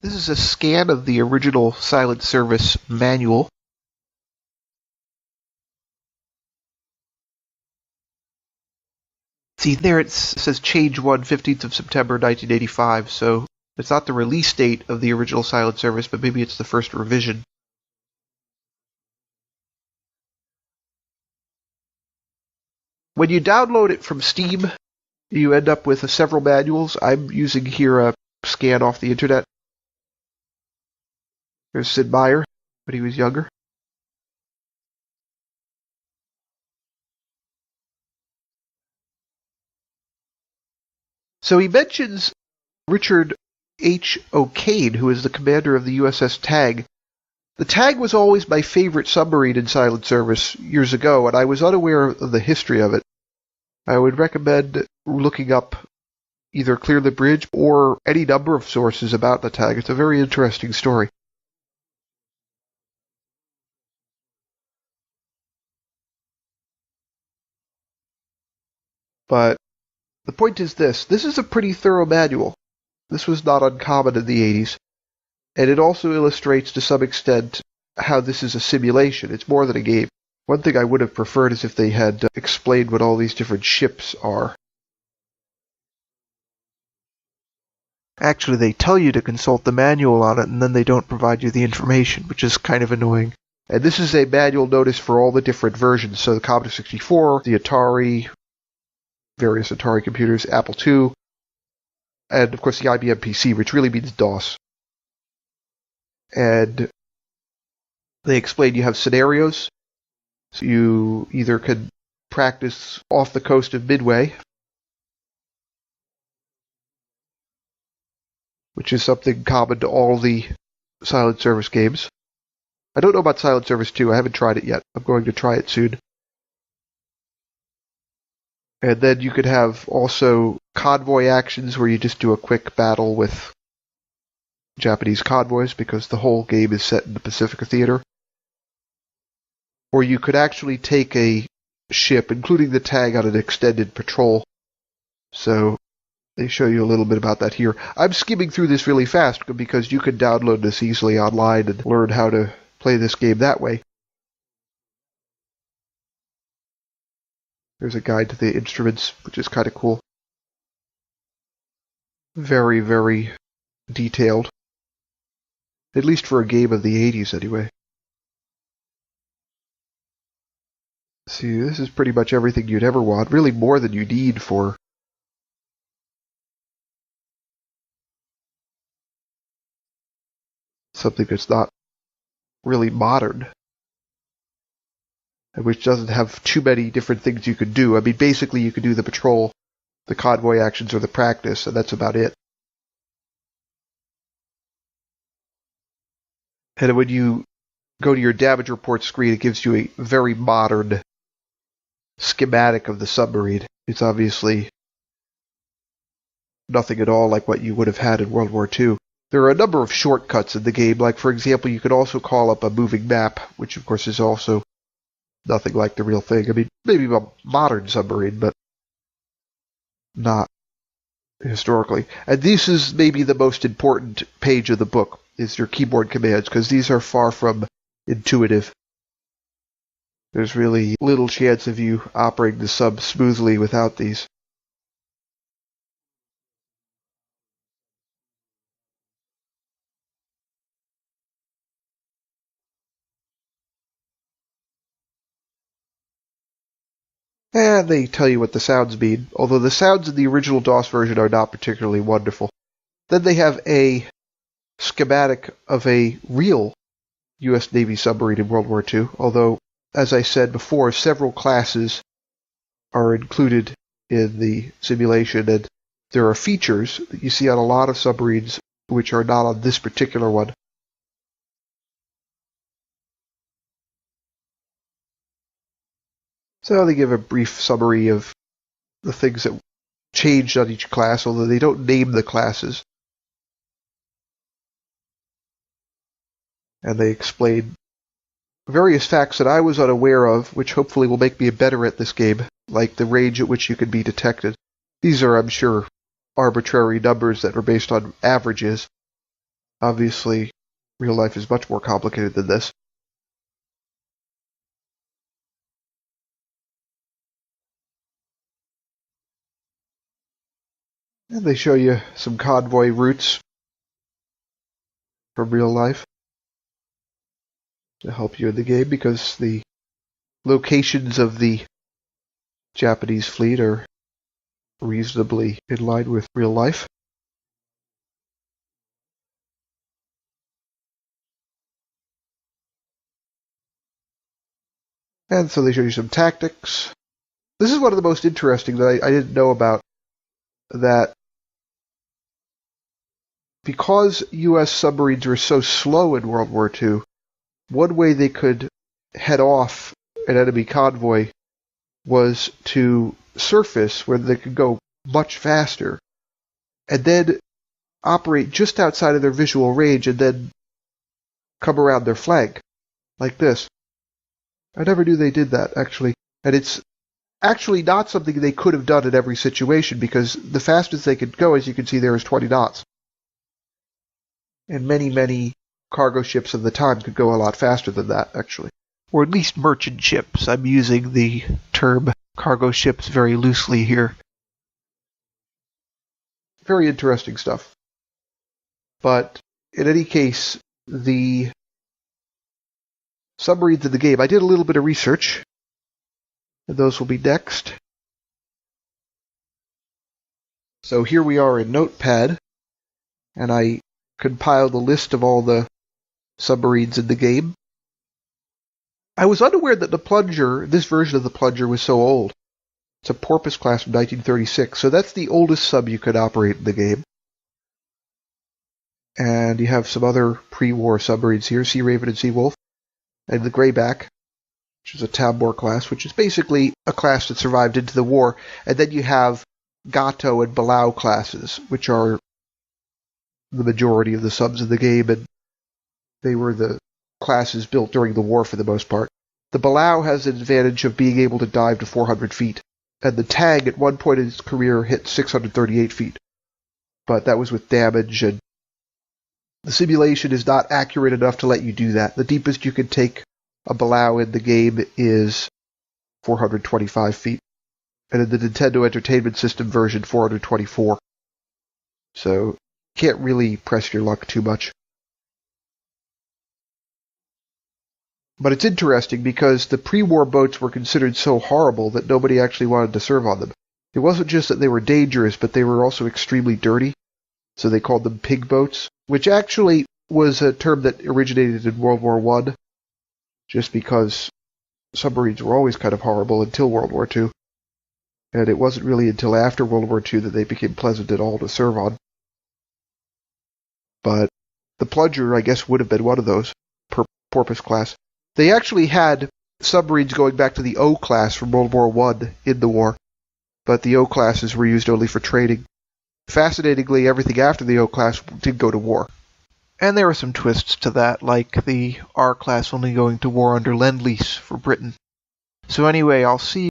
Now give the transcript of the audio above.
This is a scan of the original Silent Service manual. See, there it says change 1, 15th of September 1985, so it's not the release date of the original Silent Service, but maybe it's the first revision. When you download it from Steam, you end up with several manuals. I'm using here a scan off the internet. There's Sid Meier when he was younger. So he mentions Richard H. O'Kane, who is the commander of the USS Tag. The Tag was always my favorite submarine in Silent Service years ago, and I was unaware of the history of it. I would recommend looking up either Clear the Bridge or any number of sources about the Tag. It's a very interesting story. But the point is this is a pretty thorough manual. This was not uncommon in the 80s, and it also illustrates to some extent how this is a simulation. It's more than a game. One thing I would have preferred is if they had explained what all these different ships are. Actually, they tell you to consult the manual on it, and then they don't provide you the information, which is kind of annoying. And this is a manual notice for all the different versions, so the Commodore 64, the Atari, various Atari computers, Apple II, and of course the IBM PC, which really means DOS. And they explain you have scenarios. So you either could practice off the coast of Midway, which is something common to all the Silent Service games. I don't know about Silent Service 2. I haven't tried it yet. I'm going to try it soon. And then you could have also convoy actions where you just do a quick battle with Japanese convoys because the whole game is set in the Pacific Theater. Or you could actually take a ship, including the Tag, on an extended patrol. So they show you a little bit about that here. I'm skimming through this really fast because you can download this easily online and learn how to play this game that way. There's a guide to the instruments, which is kind of cool. Very, very detailed. At least for a game of the 80s, anyway. See, this is pretty much everything you'd ever want. Really more than you need for something that's not really modern. And which doesn't have too many different things you could do. I mean, basically you could do the patrol, the convoy actions, or the practice, and that's about it. And when you go to your damage report screen, it gives you a very modern schematic of the submarine. It's obviously nothing at all like what you would have had in World War II. There are a number of shortcuts in the game, like for example, you could also call up a moving map, which of course is also nothing like the real thing. I mean, maybe a modern submarine, but not historically. And this is maybe the most important page of the book, is your keyboard commands, because these are far from intuitive. There's really little chance of you operating the sub smoothly without these. And they tell you what the sounds mean, although the sounds in the original DOS version are not particularly wonderful. Then they have a schematic of a real U.S. Navy submarine in World War II, although, as I said before, several classes are included in the simulation, and there are features that you see on a lot of submarines which are not on this particular one. So they give a brief summary of the things that changed on each class, although they don't name the classes. And they explain various facts that I was unaware of, which hopefully will make me better at this game, like the range at which you can be detected. These are, I'm sure, arbitrary numbers that are based on averages. Obviously, real life is much more complicated than this. And they show you some convoy routes from real life to help you in the game, because the locations of the Japanese fleet are reasonably in line with real life. And so they show you some tactics. This is one of the most interesting that I didn't know about, that because U.S. submarines were so slow in World War II, one way they could head off an enemy convoy was to surface, where they could go much faster, and then operate just outside of their visual range and then come around their flank, like this. I never knew they did that, actually. And it's actually not something they could have done in every situation, because the fastest they could go, as you can see there, is 20 knots. And many, many cargo ships of the time could go a lot faster than that, actually. Or at least merchant ships. I'm using the term cargo ships very loosely here. Very interesting stuff. But in any case, the submarines in the game, I did a little bit of research, and those will be next. So here we are in Notepad, and I compiled a list of all the submarines in the game. I was unaware that the Plunger, this version of the Plunger, was so old. It's a Porpoise class from 1936, so that's the oldest sub you could operate in the game. And you have some other pre-war submarines here, Sea Raven and Sea Wolf, and the Greyback, which is a Tambor class, which is basically a class that survived into the war. And then you have Gato and Balao classes, which are the majority of the subs in the game, and they were the classes built during the war for the most part. The Balao has an advantage of being able to dive to 400 feet, and the Tang at one point in its career hit 638 feet. But that was with damage, and the simulation is not accurate enough to let you do that. The deepest you can take a Balao in the game is 425 feet, and in the Nintendo Entertainment System version, 424. So, can't really press your luck too much. But it's interesting because the pre-war boats were considered so horrible that nobody actually wanted to serve on them. It wasn't just that they were dangerous, but they were also extremely dirty, so they called them pig boats, which actually was a term that originated in World War I, just because submarines were always kind of horrible until World War II, and it wasn't really until after World War II that they became pleasant at all to serve on. But the Plunger, I guess, would have been one of those, Porpoise class. They actually had submarines going back to the O class from World War I in the war, but the O classes were used only for training. Fascinatingly, everything after the O class did go to war. And there were some twists to that, like the R class only going to war under Lend-Lease for Britain. So anyway, I'll see